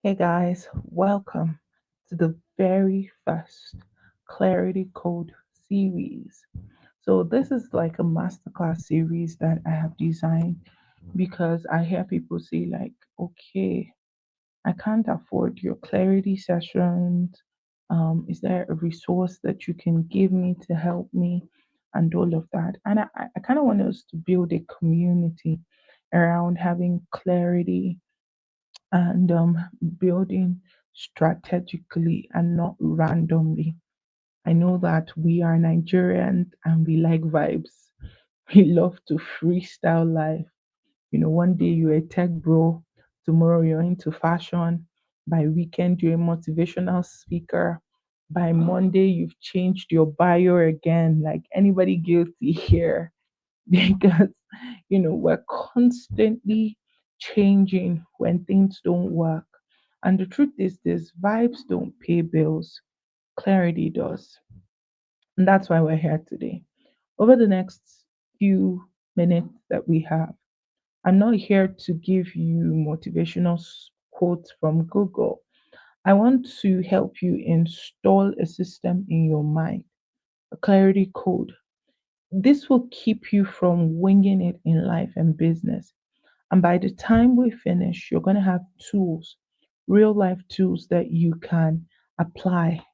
Hey guys, welcome to the very first Clarity Code series. So, this is like a masterclass series that I have designed because I hear people say, like, okay, I can't afford your clarity sessions. Is there a resource that you can give me to help me? And all of that. And I kind of want us to build a community around having clarity and building strategically and not randomly. I know that we are Nigerians and we like vibes. We love to freestyle life. One day you're a tech bro, tomorrow you're into fashion, by weekend you're a motivational speaker. By Monday, you've changed your bio again. Like anybody guilty here? Because we're constantly changing when things don't work. And the truth is this: vibes don't pay bills, clarity does. And that's why we're here today. Over the next few minutes that we have, I'm not here to give you motivational quotes from Google. I want to help you install a system in your mind, a clarity code. This will keep you from winging it in life and business. And by the time we finish, you're going to have tools, real life tools that you can apply.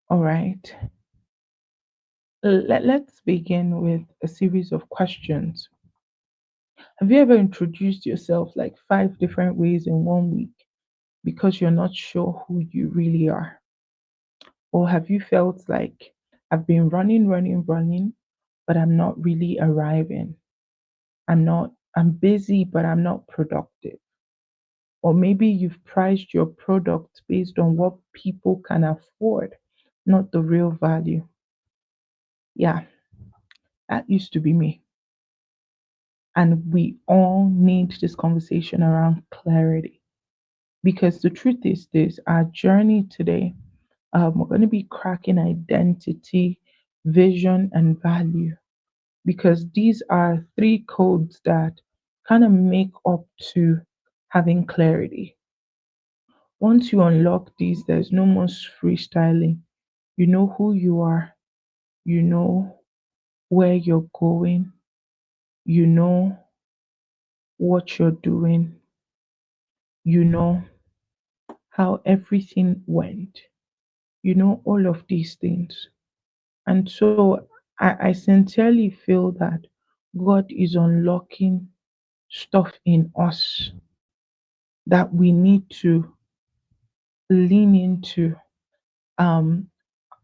All right. Let's begin with a series of questions. Have you ever introduced yourself like five different ways in one week because you're not sure who you really are? Or have you felt like I've been running, running, running, but I'm not really arriving? I'm busy, but I'm not productive. Or maybe you've priced your product based on what people can afford, not the real value. Yeah, that used to be me. And we all need this conversation around clarity. Because the truth is this: our journey today, we're going to be cracking identity, vision, and value. Because these are three codes that kind of make up to having clarity. Once you unlock these, there's no more freestyling. You know who you are, you know where you're going, you know what you're doing, you know how everything went, you know all of these things. And so I sincerely feel that God is unlocking stuff in us that we need to lean into. Um,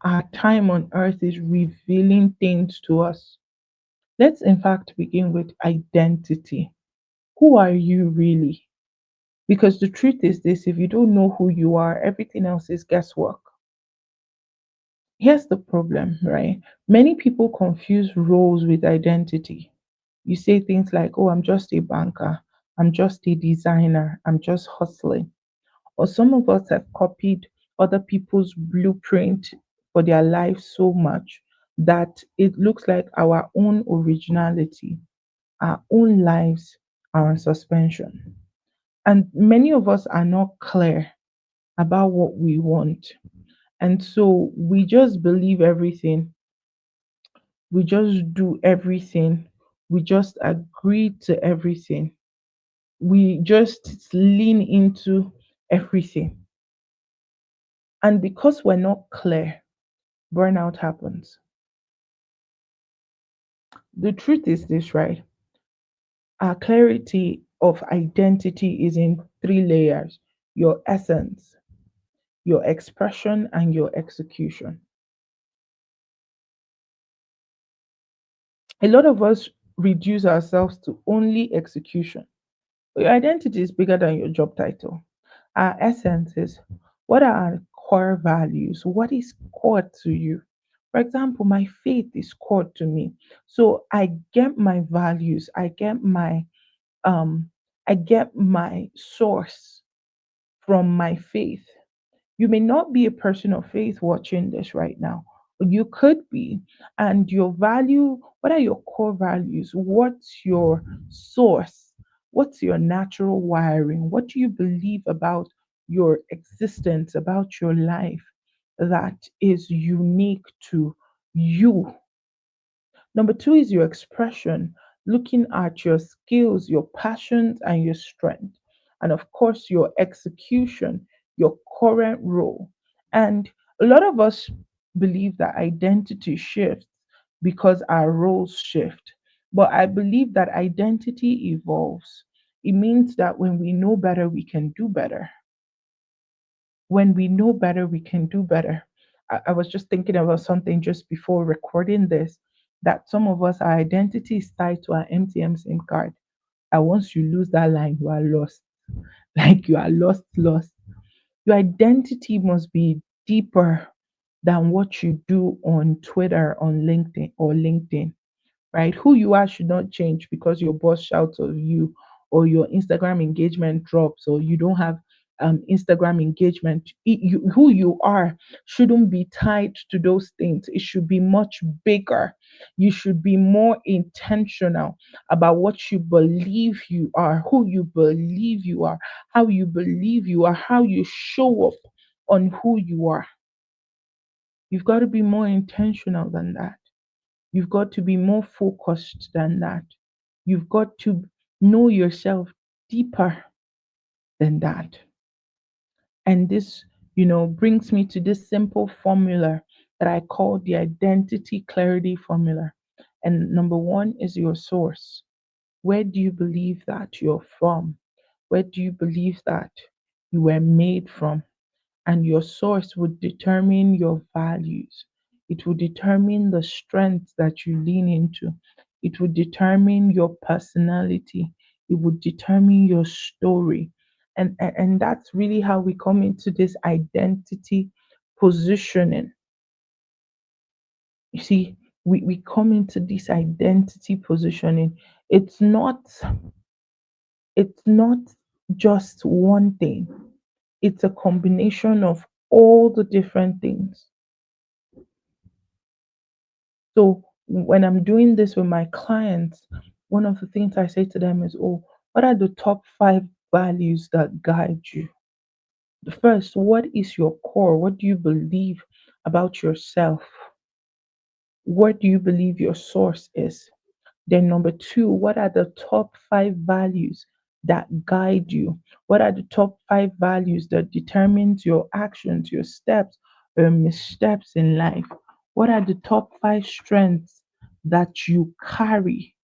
our time on earth is revealing things to us. Let's in fact begin with identity. Who are you really? Because the truth is this: if you don't know who you are, everything else is guesswork. Here's the problem, right? Many people confuse roles with identity. You say things like, oh, I'm just a banker, I'm just a designer, I'm just hustling. Or some of us have copied other people's blueprint for their life so much that it looks like our own originality, our own lives are on suspension. And many of us are not clear about what we want. And so we just believe everything, we just do everything, we just agree to everything, we just lean into everything. And because we're not clear, burnout happens. The truth is this, right? Our clarity of identity is in three layers: your essence, your expression, and your execution. A lot of us reduce ourselves to only execution. Your identity is bigger than your job title. Our essence is: what are our core values? What is core to you? For example, my faith is core to me. So I get my values, um I get my source from my faith. You may not be a person of faith watching this right now, but you could be. And your value, what are your core values? What's your source? What's your natural wiring? What do you believe about your existence, about your life that is unique to you? Number two is your expression, looking at your skills, your passions, and your strength. And of course, your execution, your current role. And a lot of us believe that identity shifts because our roles shift. But I believe that identity evolves. It means that when we know better, we can do better. When we know better, we can do better. I was just thinking about something just before recording this, that some of us, our identity is tied to our MTM SIM card. And once you lose that line, you are lost. Like you are lost, lost. Your identity must be deeper than what you do on Twitter, on LinkedIn, or LinkedIn, right? Who you are should not change because your boss shouts at you, or your Instagram engagement drops, or you don't have Instagram engagement. Who you are shouldn't be tied to those things. It should be much bigger. You should be more intentional about what you believe you are, who you believe you are, how you believe you are, how you show up on who you are. You've got to be more intentional than that. You've got to be more focused than that. You've got to know yourself deeper than that. And this, brings me to this simple formula that I call the identity clarity formula. And number one is your source. Where do you believe that you're from? Where do you believe that you were made from? And your source would determine your values. It will determine the strengths that you lean into. It will determine your personality. It would determine your story. And that's really how we come into this identity positioning. You see, we come into this identity positioning. It's not it's not just one thing. It's a combination of all the different things. So when I'm doing this with my clients, one of the things I say to them is, oh, what are the top five values that guide you? The first, what is your core? What do you believe about yourself? What do you believe your source is? Then number two, what are the top five values that guide you? What are the top five values that determines your actions, your steps, or missteps in life? What are the top five strengths that you carry?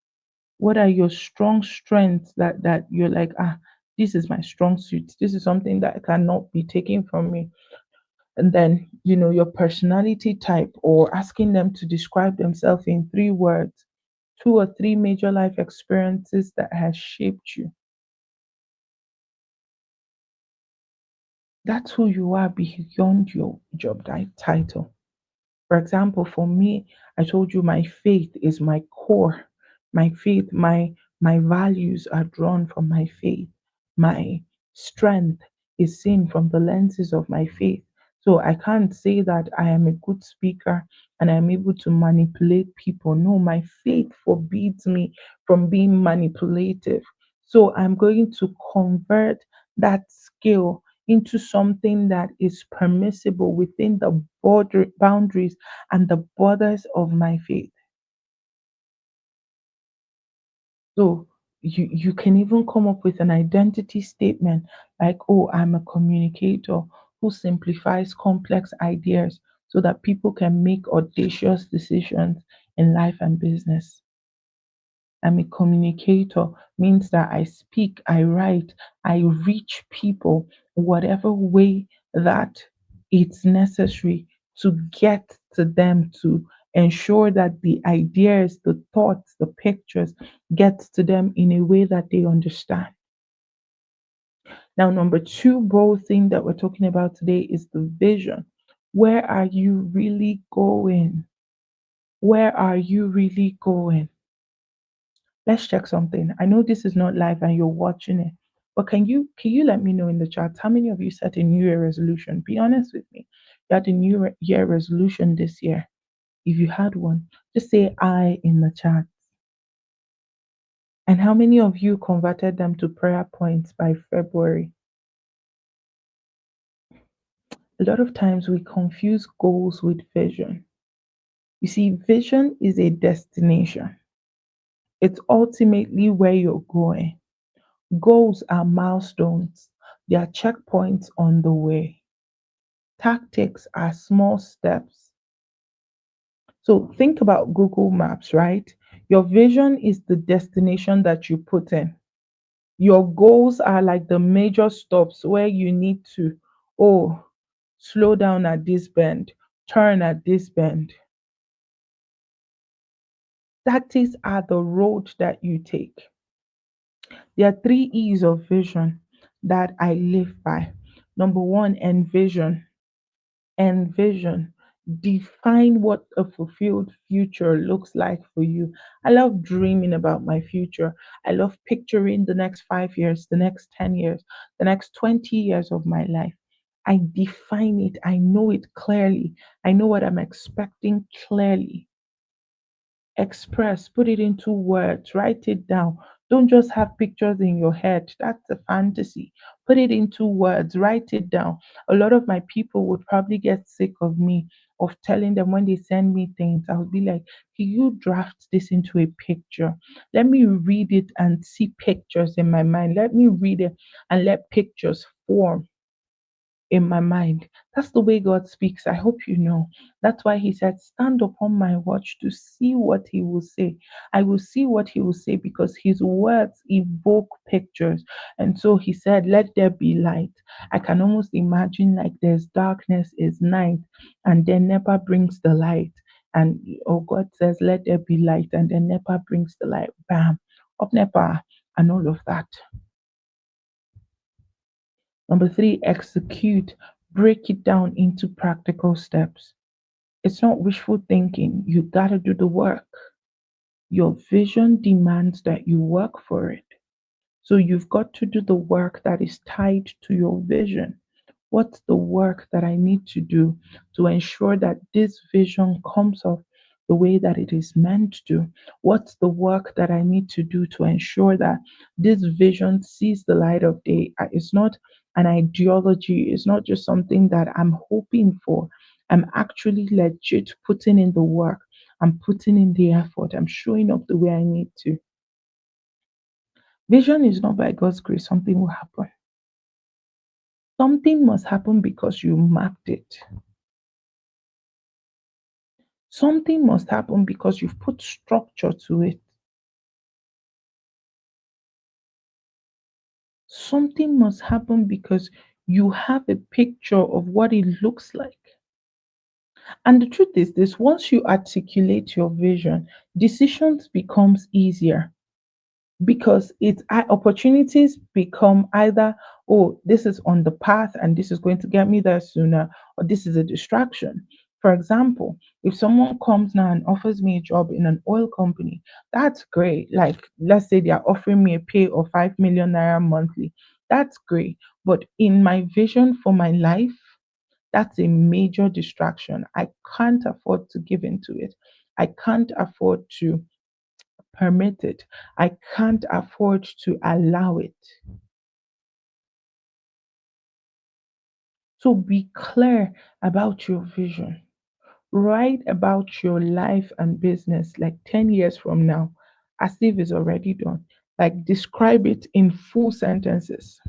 What are your strong strengths that you're like, this is my strong suit. This is something that cannot be taken from me. And then, your personality type, or asking them to describe themselves in three words, two or three major life experiences that has shaped you. That's who you are beyond your job title. For example, for me, I told you my faith is my core. My faith, my values are drawn from my faith. My strength is seen from the lenses of my faith. So I can't say that I am a good speaker and I'm able to manipulate people. No, my faith forbids me from being manipulative. So I'm going to convert that skill into something that is permissible within the boundaries and the borders of my faith. So you can even come up with an identity statement like, oh, I'm a communicator who simplifies complex ideas so that people can make audacious decisions in life and business. I'm a communicator means that I speak, I write, I reach people whatever way that it's necessary to get to them, to ensure that the ideas, the thoughts, the pictures gets to them in a way that they understand. Now, number two bold thing that we're talking about today is the vision. Where are you really going? Where are you really going? Let's check something. I know this is not live and you're watching it, but can you let me know in the chat how many of you set a New Year resolution? Be honest with me. You had a Year resolution this year. If you had one, just say I in the chat. And how many of you converted them to prayer points by February? A lot of times we confuse goals with vision. You see, vision is a destination, it's ultimately where you're going. Goals are milestones, they are checkpoints on the way. Tactics are small steps. So think about Google Maps, right? Your vision is the destination that you put in. Your goals are like the major stops where you need to, oh, slow down at this bend, turn at this bend. Tactics are the road that you take. There are three E's of vision that I live by. Number one, envision. Envision. Define what a fulfilled future looks like for you. I love dreaming about my future. I love picturing the next 5 years, the next 10 years, the next 20 years of my life. I define it. I know it clearly. I know what I'm expecting clearly. Express, put it into words, write it down. Don't just have pictures in your head. That's a fantasy. Put it into words, write it down. A lot of my people would probably get sick of me, of telling them when they send me things. I would be like, can you draft this into a picture? Let me read it and see pictures in my mind. Let me read it and let pictures form in my mind. That's the way God speaks. I hope you know. That's why He said, stand upon my watch to see what He will say. I will see what He will say because His words evoke pictures. And so He said, let there be light. I can almost imagine like there's darkness, is night, and then NEPA brings the light. And oh, God says, let there be light, and then NEPA brings the light. Bam, up NEPA, and all of that. Number three, execute. Break it down into practical steps. It's not wishful thinking. You got to do the work. Your vision demands that you work for it. So you've got to do the work that is tied to your vision. What's the work that I need to do to ensure that this vision comes off the way that it is meant to? What's the work that I need to do to ensure that this vision sees the light of day? It's not an ideology, it's not just something that I'm hoping for. I'm actually legit putting in the work. I'm putting in the effort. I'm showing up the way I need to. Vision is not by God's grace, something will happen. Something must happen because you mapped it. Something must happen because you've put structure to it. Something must happen because you have a picture of what it looks like. And the truth is this, once you articulate your vision, decisions becomes easier because opportunities become either, oh, this is on the path and this is going to get me there sooner, or this is a distraction. For example, if someone comes now and offers me a job in an oil company, that's great. Like, let's say they are offering me a pay of 5 million naira monthly, that's great. But in my vision for my life, that's a major distraction. I can't afford to give into it. I can't afford to permit it. I can't afford to allow it. So be clear about your vision. Write about your life and business like 10 years from now, as if it's already done. Like describe it in full sentences.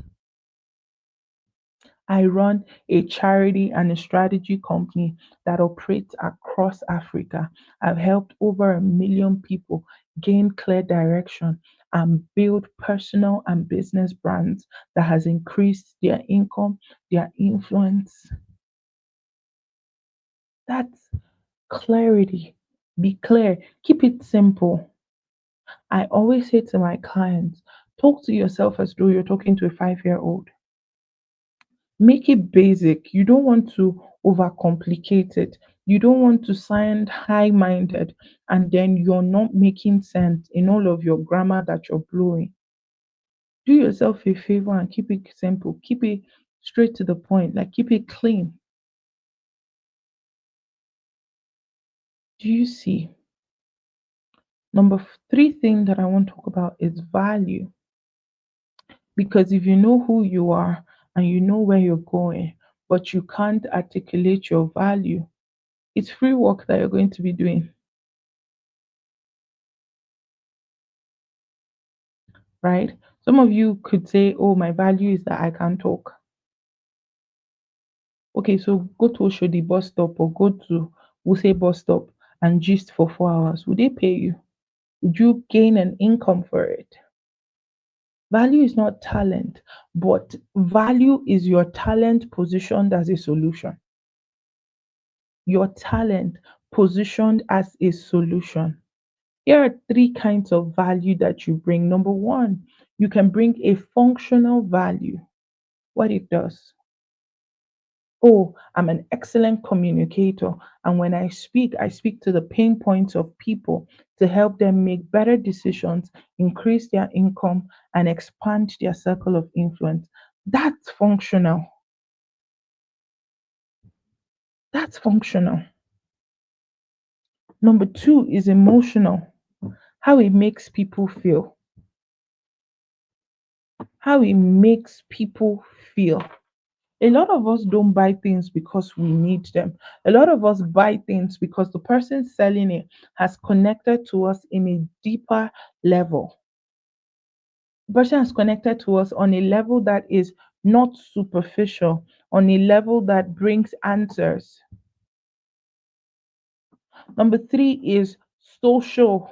I run a charity and a strategy company that operates across Africa. I've helped over 1 million people gain clear direction and build personal and business brands that has increased their income, their influence. That's clarity. Be clear. Keep it simple. I always say to my clients, talk to yourself as though you're talking to a 5-year old. Make it basic. You don't want to overcomplicate it. You don't want to sound high minded and then you're not making sense in all of your grammar that you're blowing. Do yourself a favor and keep it simple. Keep it straight to the point. Like keep it clean. Do you see? Three thing that I want to talk about is value. Because if you know who you are and you know where you're going, but you can't articulate your value, it's free work that you're going to be doing, right? Some of you could say, oh, my value is that I can talk. Okay, so go to Oshodi bus stop or go to Wuse bus stop and gist for 4 hours. Would they pay you? Would you gain an income for it? Value is not talent, but value is your talent positioned as a solution. Your talent positioned as a solution. Here are three kinds of value that you bring. Number one, you can bring a functional value. What it does. Oh, I'm an excellent communicator. And when I speak to the pain points of people to help them make better decisions, increase their income, and expand their circle of influence. That's functional. That's functional. Number two is emotional. How it makes people feel. How it makes people feel. A lot of us don't buy things because we need them. A lot of us buy things because the person selling it has connected to us in a deeper level. The person has connected to us on a level that is not superficial, on a level that brings answers. Number three is social.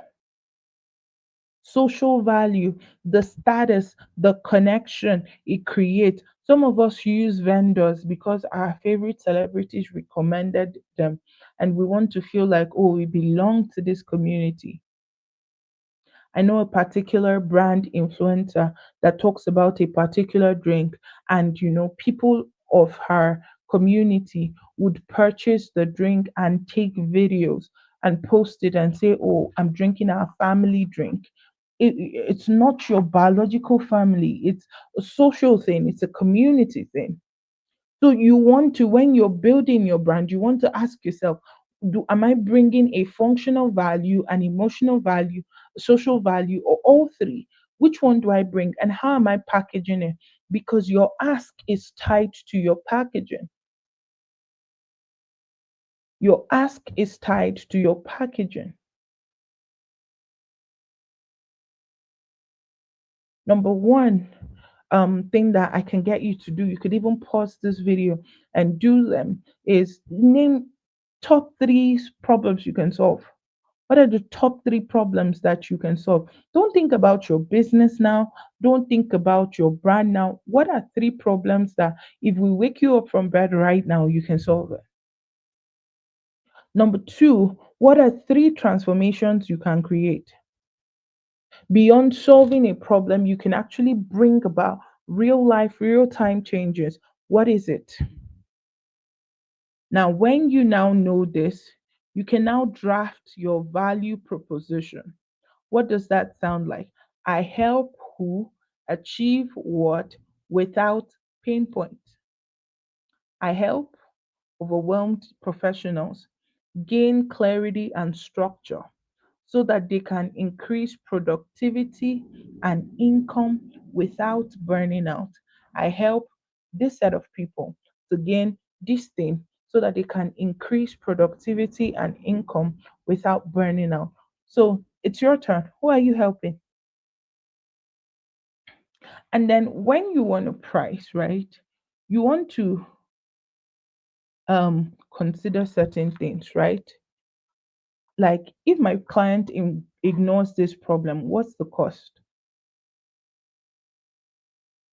Social value, the status, the connection it creates. Some of us use vendors because our favorite celebrities recommended them, and we want to feel like, oh, we belong to this community. I know a particular brand influencer that talks about a particular drink, and people of her community would purchase the drink and take videos and post it and say, oh, I'm drinking our family drink. It's not your biological family, it's a social thing, it's a community thing. So you want to, when you're building your brand, you want to ask yourself, am I bringing a functional value, an emotional value, a social value, or all three? Which one do I bring, and how am I packaging it? Because your ask is tied to your packaging. Your ask is tied to your packaging. Number one, thing that I can get you to do, you could even pause this video and do them, is name top three problems you can solve. What are the top three problems that you can solve? Don't think about your business now. Don't think about your brand now. What are three problems that if we wake you up from bed right now, you can solve it? Number two, what are three transformations you can create? Beyond solving a problem, you can actually bring about real life, real time changes. What is it? Now, when you now know this, you can now draft your value proposition. What does that sound like? I help who achieve what without pain points. I help overwhelmed professionals gain clarity and structure so that they can increase productivity and income without burning out. I help this set of people to gain this thing so that they can increase productivity and income without burning out. So it's your turn. Who are you helping? And then when you want to price, right? You want to consider certain things, right? Like if my client ignores this problem, what's the cost?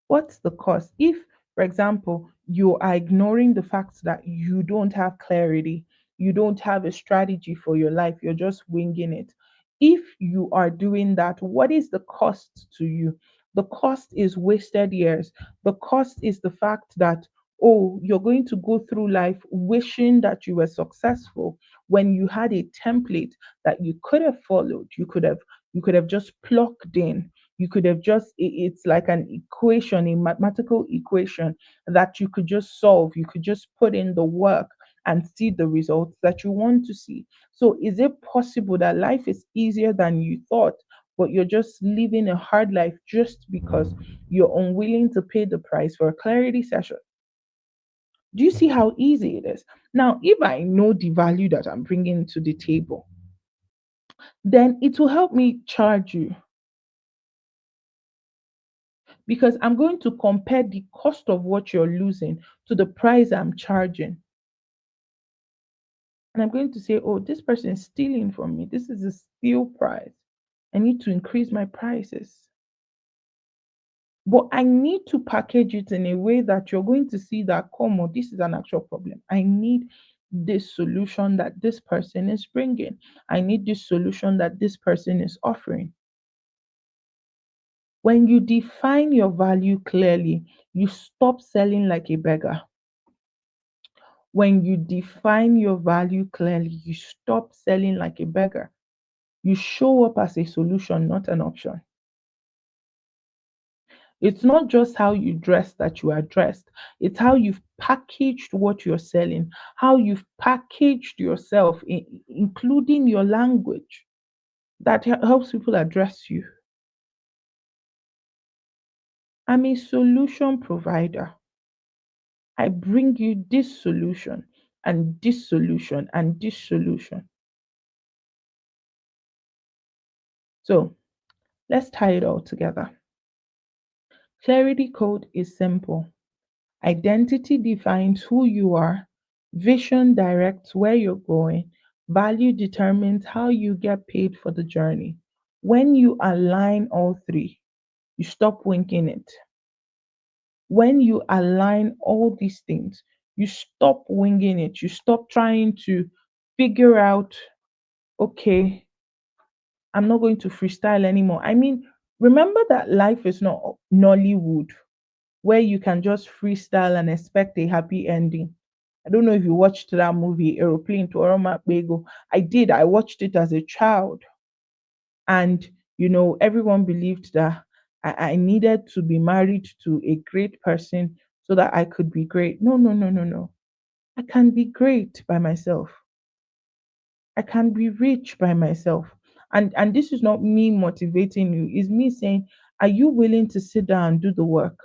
What's the cost? If, for example, you are ignoring the fact that you don't have clarity, you don't have a strategy for your life, you're just winging it. If you are doing that, what is the cost to you? The cost is wasted years. The cost is the fact that, oh, you're going to go through life wishing that you were successful when you had a template that you could have followed. You could have just plugged in. You could have just it's like an equation, a mathematical equation that you could just solve. You could just put in the work and see the results that you want to see. So, is it possible that life is easier than you thought, but you're just living a hard life just because you're unwilling to pay the price for a clarity session? Do you see how easy it is? Now, if I know the value that I'm bringing to the table, then it will help me charge you because I'm going to compare the cost of what you're losing to the price I'm charging. And I'm going to say, oh, this person is stealing from me. This is a steal price. I need to increase my prices. But I need to package it in a way that you're going to see that, come on, this is an actual problem. I need this solution that this person is bringing. I need this solution that this person is offering. When you define your value clearly, you stop selling like a beggar. When you define your value clearly, you stop selling like a beggar. You show up as a solution, not an option. It's not just how you dress that you are dressed, it's how you've packaged what you're selling, how you've packaged yourself, including your language, that helps people address you. I'm a solution provider. I bring you this solution and this solution and this solution. So let's tie it all together. Clarity code is simple. Identity defines who you are, vision directs where you're going, value determines how you get paid for the journey. When you align all three, you stop winking it. When you align all these things, you stop winging it. You stop trying to figure out, okay, I'm not going to freestyle anymore. I mean, remember that life is not Nollywood where you can just freestyle and expect a happy ending. I don't know if you watched that movie, Aeroplane to Oroma Bego. I did. I watched it as a child. And, everyone believed that I needed to be married to a great person so that I could be great. No, no, no, no, no. I can be great by myself. I can be rich by myself. And this is not me motivating you, it's me saying, are you willing to sit down and do the work?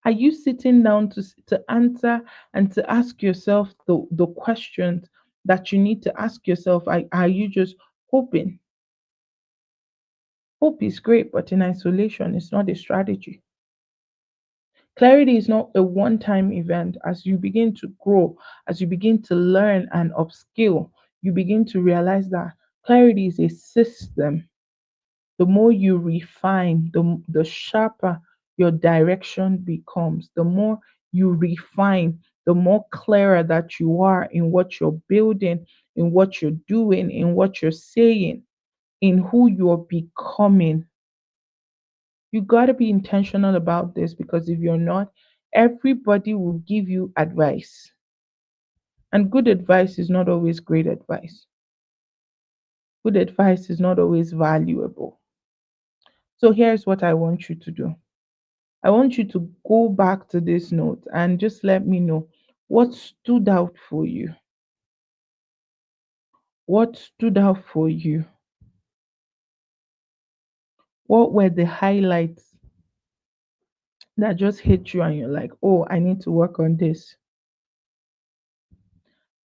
Are you sitting down to answer and to ask yourself the questions that you need to ask yourself? Are you just hoping? Hope is great, but in isolation, it's not a strategy. Clarity is not a one time event. As you begin to grow, as you begin to learn and upskill, you begin to realize that clarity is a system. The more you refine, the sharper your direction becomes. The more you refine, the more clearer that you are in what you're building, in what you're doing, in what you're saying, in who you're becoming. You got to be intentional about this because if you're not, everybody will give you advice. And good advice is not always great advice. Good advice is not always valuable. So here's what I want you to do. I want you to go back to this note and just let me know what stood out for you. What stood out for you? What were the highlights that just hit you and you're like, oh, I need to work on this.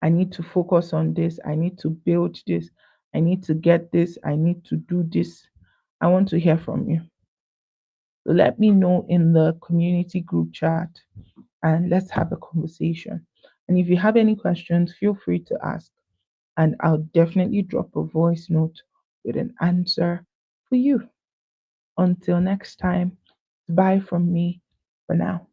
I need to focus on this. I need to build this. I need to get this. I need to do this. I want to hear from you. So let me know in the community group chat and let's have a conversation. And if you have any questions, feel free to ask. And I'll definitely drop a voice note with an answer for you. Until next time, bye from me for now.